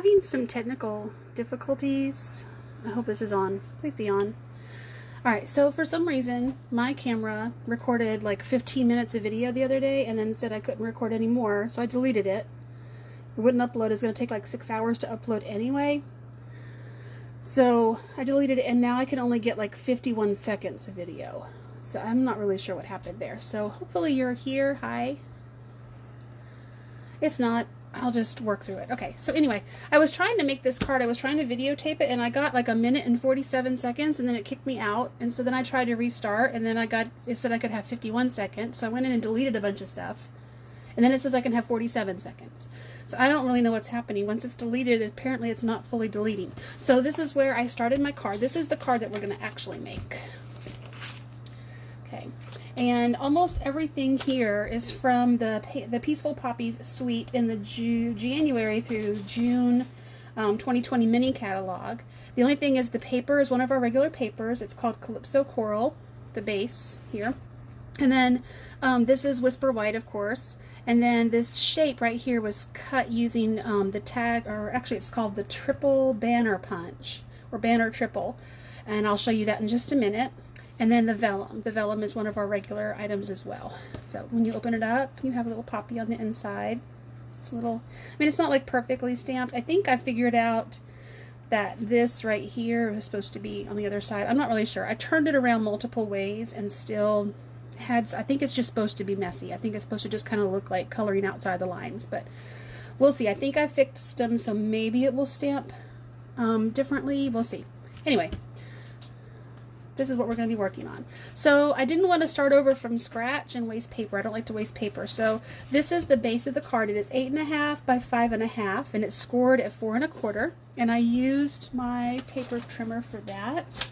having some technical difficulties. I hope this is on. Please be on. Alright, so for some reason, my camera recorded like 15 minutes of video the other day and then said I couldn't record anymore, so I deleted it. It wouldn't upload. It was going to take like 6 hours to upload anyway. So I deleted it, and now I can only get like 51 seconds of video. So I'm not really sure what happened there. So hopefully you're here. Hi. If not, I'll just work through it. Okay, so anyway, I was trying to make this card. I was trying to videotape it, and I got like 1 minute and 47 seconds, and then it kicked me out. And so then I tried to restart, and then it said I could have 51 seconds. So I went in and deleted a bunch of stuff. And then it says I can have 47 seconds. So I don't really know what's happening. Once it's deleted, apparently it's not fully deleting. So this is where I started my card. This is the card that we're going to actually make. Okay. And almost everything here is from the Peaceful Poppies suite in the January through June 2020 mini catalog. The only thing is the paper is one of our regular papers. It's called Calypso Coral, the base here. And then this is Whisper White, of course. And then this shape right here was cut using the tag, or actually it's called the Triple Banner Punch, or Banner Triple. And I'll show you that in just a minute. And then the vellum. The vellum is one of our regular items as well. So when you open it up, you have a little poppy on the inside. It's a little, I mean, it's not like perfectly stamped. I think I figured out that this right here is supposed to be on the other side. I'm not really sure. I turned it around multiple ways and still had, I think it's just supposed to be messy. I think it's supposed to just kind of look like coloring outside the lines, but we'll see. I think I fixed them, so maybe it will stamp differently. We'll see. Anyway, this is what we're going to be working on. So I didn't want to start over from scratch and waste paper. I don't like to waste paper. So this is the base of the card. It is 8.5 by 5.5, and it's scored at 4 1/4. And I used my paper trimmer for that.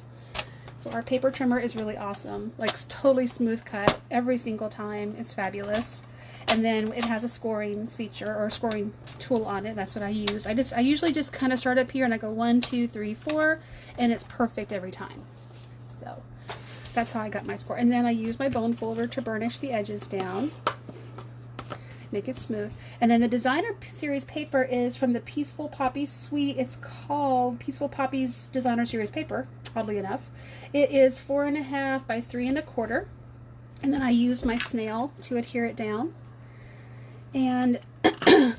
So our paper trimmer is really awesome. Like totally smooth cut every single time. It's fabulous. And then it has a scoring feature or scoring tool on it. That's what I use. I usually just kind of start up here and I go 1, 2, 3, 4, and it's perfect every time. So that's how I got my score. And then I use my bone folder to burnish the edges down, make it smooth. And then the designer series paper is from the Peaceful Poppies suite. It's called Peaceful Poppies Designer Series paper, oddly enough. It is 4.5 by 3 1/4. And then I used my snail to adhere it down. And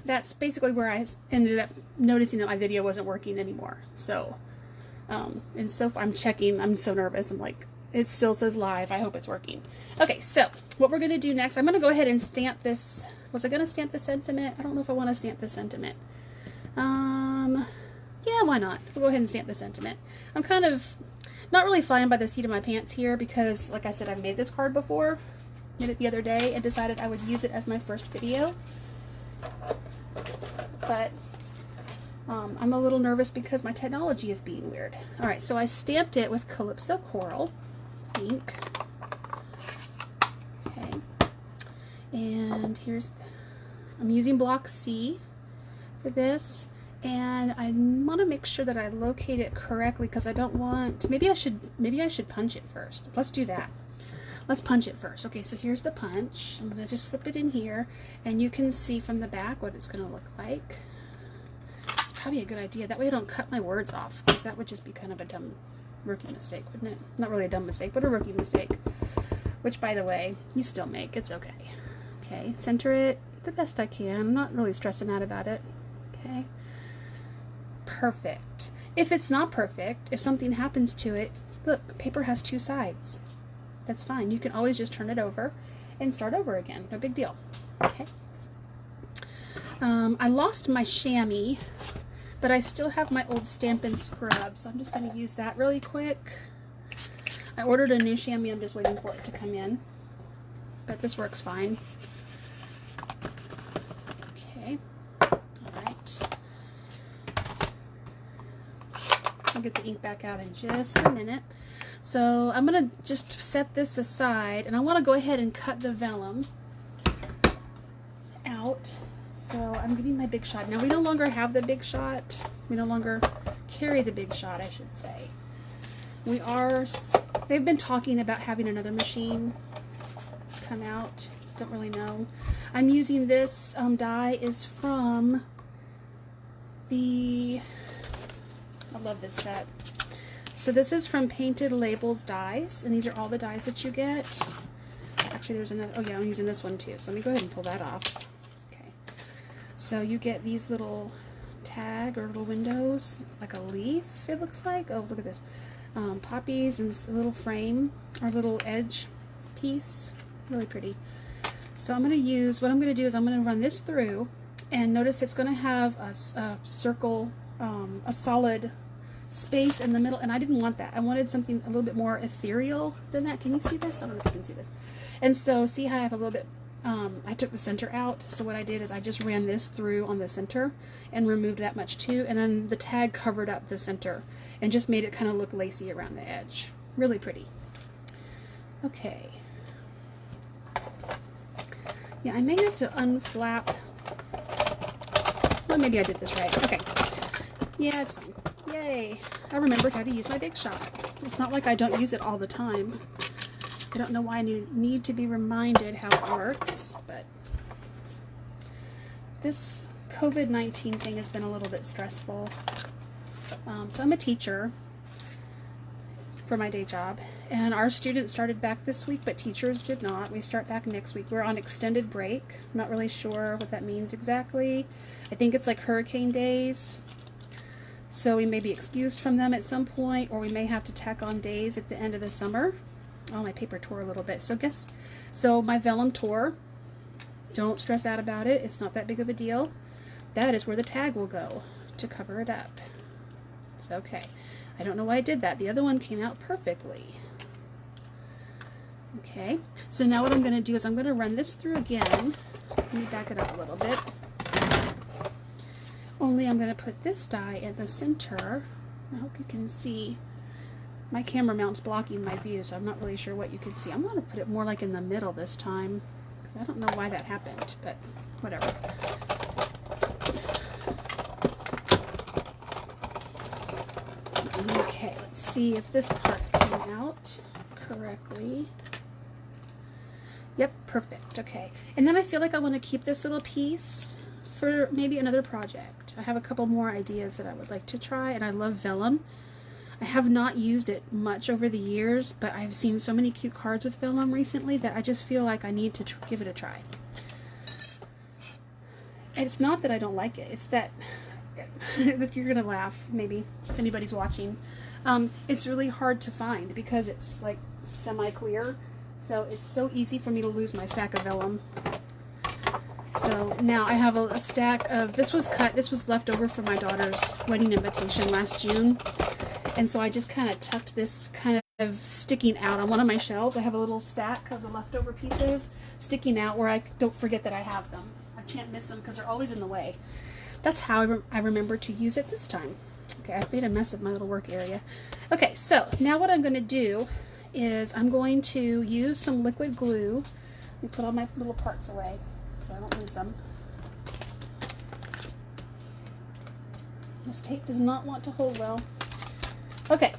that's basically where I ended up noticing that my video wasn't working anymore. So and so far I'm checking, I'm so nervous. I'm like, it still says live. I hope it's working. Okay, so what we're going to do next, I'm going to go ahead and stamp this. Was I going to stamp the sentiment? I don't know if I want to stamp the sentiment. Yeah, why not? We'll go ahead and stamp the sentiment. I'm kind of not really flying by the seat of my pants here because, like I said, I've made this card before. Made it the other day and decided I would use it as my first video. But I'm a little nervous because my technology is being weird. Alright, so I stamped it with Calypso Coral ink. Okay. And here's, I'm using block C for this. And I want to make sure that I locate it correctly because I don't want, maybe I should punch it first. Let's do that. Let's punch it first. Okay, so here's the punch. I'm going to just slip it in here and you can see from the back what it's going to look like. Probably a good idea. That way I don't cut my words off, because that would just be kind of a dumb rookie mistake, wouldn't it? Not really a dumb mistake, but a rookie mistake. Which, by the way, you still make. It's okay. Okay, center it the best I can. I'm not really stressing out about it. Okay. Perfect. If it's not perfect, if something happens to it, look, paper has 2 sides. That's fine. You can always just turn it over and start over again. No big deal. Okay. I lost my chamois, but I still have my old Stampin' scrub, so I'm just going to use that really quick. I ordered a new chamois, I'm just waiting for it to come in, but this works fine. Okay, alright. I'll get the ink back out in just a minute. So I'm going to just set this aside, and I want to go ahead and cut the vellum out. So I'm getting my Big Shot. Now we no longer have the Big Shot. We no longer carry the Big Shot, I should say. They've been talking about having another machine come out. Don't really know. I'm using this die is from I love this set. So this is from Painted Labels dies, and these are all the dies that you get. Actually, there's another, oh yeah, I'm using this one too, so let me go ahead and pull that off. Okay, so you get these little tag or little windows, like a leaf, it looks like. Oh, look at this. Poppies and a little frame or little edge piece. Really pretty. So I'm going to use, what I'm going to do is I'm going to run this through, and notice it's going to have a circle, a solid space in the middle, and I didn't want that. I wanted something a little bit more ethereal than that. Can you see this? I don't know if you can see this. And so see how I have a little bit, I took the center out. So what I did is I just ran this through on the center and removed that much too, and then the tag covered up the center and just made it kind of look lacy around the edge. Really pretty. Okay. Yeah, I may have to unflap. Well, maybe I did this right. Okay. Yeah, it's fine. Yay. I remembered how to use my Big Shot. It's not like I don't use it all the time. I don't know why I need to be reminded how it works, but this COVID-19 thing has been a little bit stressful. So I'm a teacher for my day job, and our students started back this week, but teachers did not. We start back next week. We're on extended break. I'm not really sure what that means exactly. I think it's like hurricane days. So we may be excused from them at some point, or we may have to tack on days at the end of the summer. Oh, my paper tore a little bit. So my vellum tore. Don't stress out about it. It's not that big of a deal. That is where the tag will go to cover it up. It's okay. I don't know why I did that. The other one came out perfectly. Okay, so now what I'm going to do is I'm going to run this through again. Let me back it up a little bit. Only I'm going to put this die in the center. I hope you can see. My camera mount's blocking my view, so I'm not really sure what you can see. I'm going to put it more like in the middle this time, because I don't know why that happened, but whatever. Okay, let's see if this part came out correctly. Yep, perfect. Okay, and then I feel like I want to keep this little piece for maybe another project. I have a couple more ideas that I would like to try, and I love vellum. I have not used it much over the years, but I've seen so many cute cards with vellum recently that I just feel like I need to give it a try. And it's not that I don't like it, it's that you're gonna laugh maybe if anybody's watching. It's really hard to find because it's like semi-clear, so it's so easy for me to lose my stack of vellum. So now I have a stack of, this was left over from my daughter's wedding invitation last June. And so I just kind of tucked this kind of sticking out on one of my shelves. I have a little stack of the leftover pieces sticking out where I don't forget that I have them. I can't miss them because they're always in the way. That's how I remember to use it this time. Okay, I've made a mess of my little work area. Okay, so now what I'm going to do is I'm going to use some liquid glue. Let me put all my little parts away so I don't lose them. This tape does not want to hold well. Okay,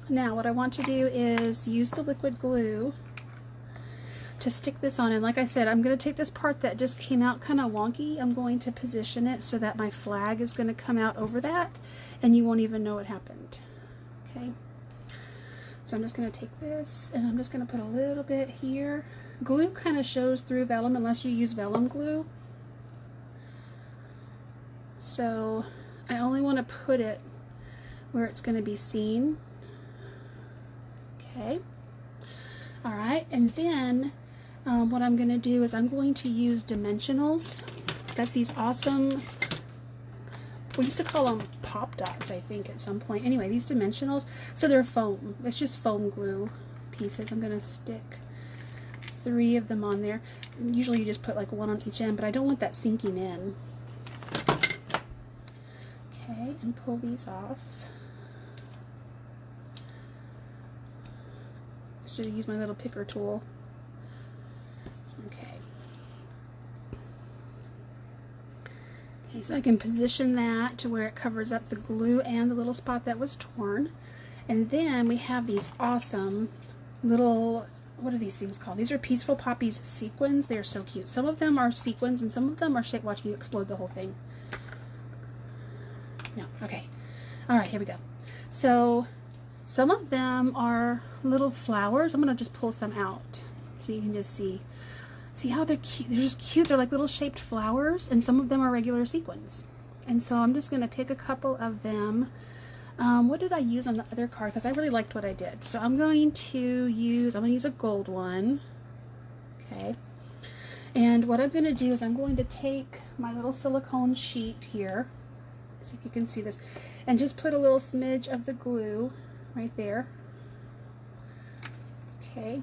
now what I want to do is use the liquid glue to stick this on, and like I said, I'm going to take this part that just came out kind of wonky. I'm going to position it so that my flag is going to come out over that and you won't even know what happened. Okay, so I'm just going to take this and I'm just going to put a little bit here. Glue kind of shows through vellum unless you use vellum glue, so I only want to put it where it's going to be seen. Okay, all right, and then what I'm going to do is I'm going to use dimensionals. That's these awesome, we used to call them pop dots, I think, at some point. Anyway, these dimensionals, so they're foam. It's just foam glue pieces. I'm going to stick 3 of them on there. Usually you just put like 1 on each end, but I don't want that sinking in. Okay, and pull these off. Should use my little picker tool. Okay. Okay, so I can position that to where it covers up the glue and the little spot that was torn. And then we have these awesome little, what are these things called? These are Peaceful Poppies sequins. They're so cute. Some of them are sequins and some of them are shaped. Watch me explode the whole thing. No. Okay. All right, here we go. So some of them are little flowers. I'm going to just pull some out so you can just see how they're cute. They're just cute. They're like little shaped flowers, and some of them are regular sequins. And so I'm just going to pick a couple of them. What did I use on the other card? Because I really liked what I did. So I'm going to use a gold one. Okay. And what I'm going to do is I'm going to take my little silicone sheet here. See if you can see this. And just put a little smidge of the glue right there. Okay.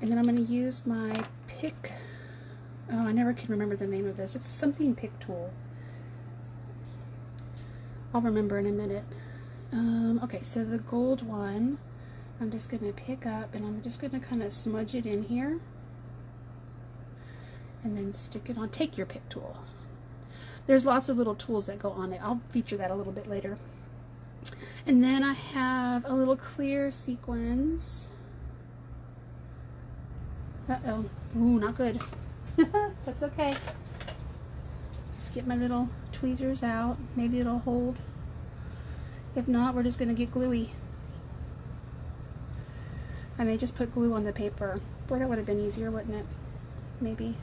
And then I'm going to use my pick. Oh, I never can remember the name of this. It's something pick tool. I'll remember in a minute. Okay, so the gold one, I'm just going to pick up and I'm just going to kind of smudge it in here. And then stick it on. Take your pick tool. There's lots of little tools that go on it. I'll feature that a little bit later. And then I have a little clear sequins. Uh-oh. Ooh, not good. That's okay. Just get my little tweezers out. Maybe it'll hold. If not, we're just going to get gluey. I may just put glue on the paper. Boy, that would have been easier, wouldn't it? Maybe.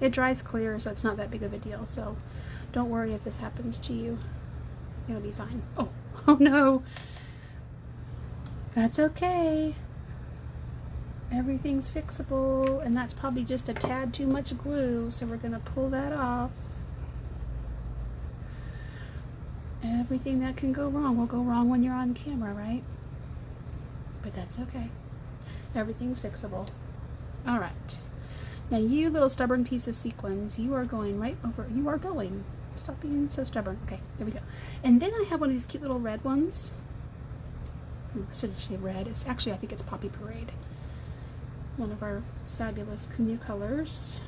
It dries clear, so it's not that big of a deal. So don't worry if this happens to you. It'll be fine. Oh, oh no. That's okay. Everything's fixable, and that's probably just a tad too much glue, so we're going to pull that off. Everything that can go wrong will go wrong when you're on camera, right? But that's okay. Everything's fixable. All right. Now you little stubborn piece of sequins, you are going right over, you are going. Stop being so stubborn. Okay, there we go. And then I have one of these cute little red ones. I should say red. It's actually, I think it's Poppy Parade. One of our fabulous new colors,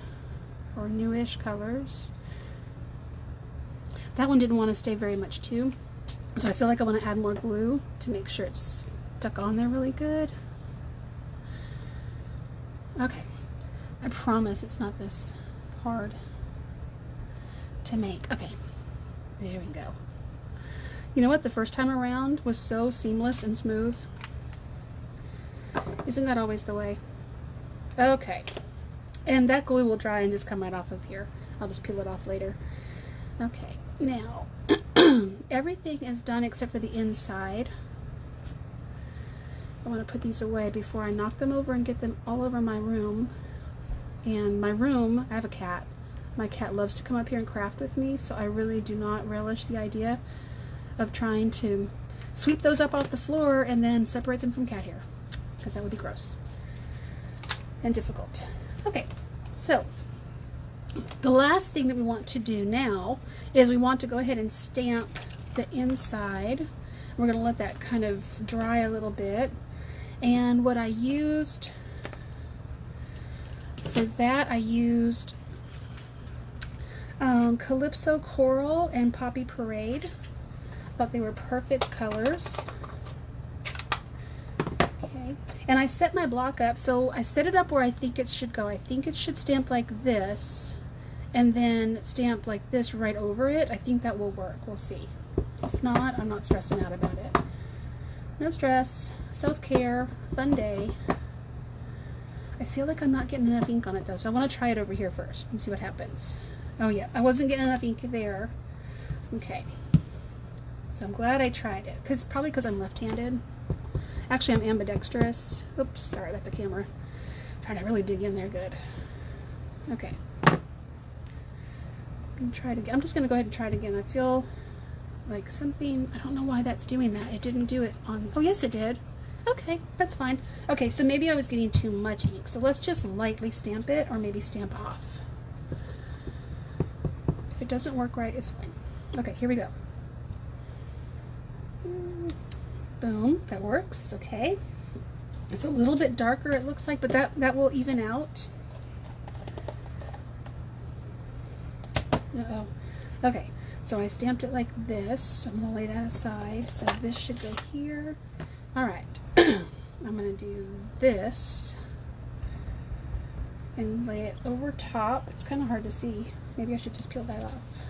or newish colors. That one didn't want to stay very much too, so I feel like I want to add more glue to make sure it's stuck on there really good. Okay, I promise it's not this hard to make. Okay, there we go. You know what? The first time around was so seamless and smooth. Isn't that always the way? Okay, and that glue will dry and just come right off of here. I'll just peel it off later. Okay, now everything is done except for the inside. I want to put these away before I knock them over and get them all over my room. And my room, I have a cat. My cat loves to come up here and craft with me, so I really do not relish the idea of trying to sweep those up off the floor and then separate them from cat hair, because that would be gross and difficult. Okay, so the last thing that we want to do now is we want to go ahead and stamp the inside. We're going to let that kind of dry a little bit. And what I used for that, I used Calypso Coral and Poppy Parade. Thought they were perfect colors. Okay, and I set my block up, so I set it up where I think it should go. I think it should stamp like this, and then stamp like this right over it. I think that will work. We'll see. If not, I'm not stressing out about it. No stress. Self-care. Fun day. I feel like I'm not getting enough ink on it though, so I want to try it over here first and see what happens. Oh yeah, I wasn't getting enough ink there. Okay. So I'm glad I tried it. Probably because I'm left-handed. Actually, I'm ambidextrous. Oops, sorry about the camera. Trying to really dig in there good. Okay. Try it again. I'm just going to go ahead and try it again. I feel like something, I don't know why that's doing that. It didn't do it on, oh yes it did. Okay, that's fine. Okay, so maybe I was getting too much ink. So let's just lightly stamp it, or maybe stamp off. If it doesn't work right, it's fine. Okay, here we go. Boom, that works. Okay. It's a little bit darker, it looks like, but that will even out. Uh-oh. Okay, so I stamped it like this. I'm going to lay that aside. So this should go here. All right. I'm going to do this and lay it over top. It's kind of hard to see. Maybe I should just peel that off.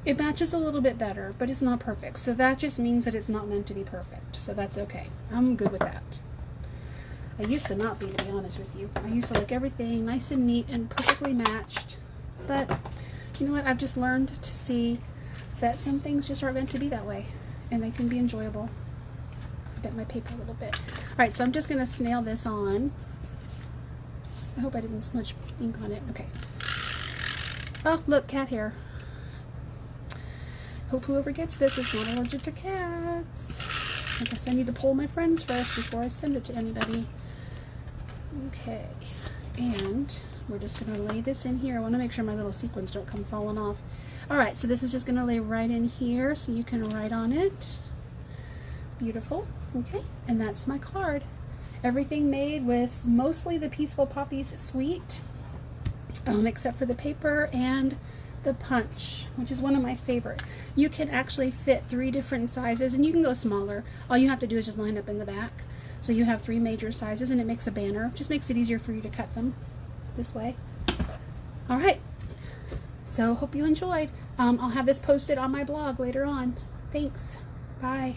It matches a little bit better, but it's not perfect. So that just means that it's not meant to be perfect. So that's okay. I'm good with that. I used to not be, to be honest with you. I used to like everything nice and neat and perfectly matched. But you know what? I've just learned to see that some things just aren't meant to be that way. And they can be enjoyable. I bent my paper a little bit. Alright, so I'm just going to snail this on. I hope I didn't smudge ink on it. Okay. Oh, look, cat hair. Hope whoever gets this is not allergic to cats. I guess I need to poll my friends first before I send it to anybody. Okay, and we're just going to lay this in here. I want to make sure my little sequins don't come falling off. Alright, so this is just going to lay right in here so you can write on it. Beautiful. Okay, and that's my card. Everything made with mostly the Peaceful Poppies suite, except for the paper and the punch, which is one of my favorite. You can actually fit 3 different sizes, and you can go smaller. All you have to do is just line up in the back. So you have 3 major sizes, and it makes a banner. Just makes it easier for you to cut them this way. All right. So hope you enjoyed. I'll have this posted on my blog later on. Thanks. Bye.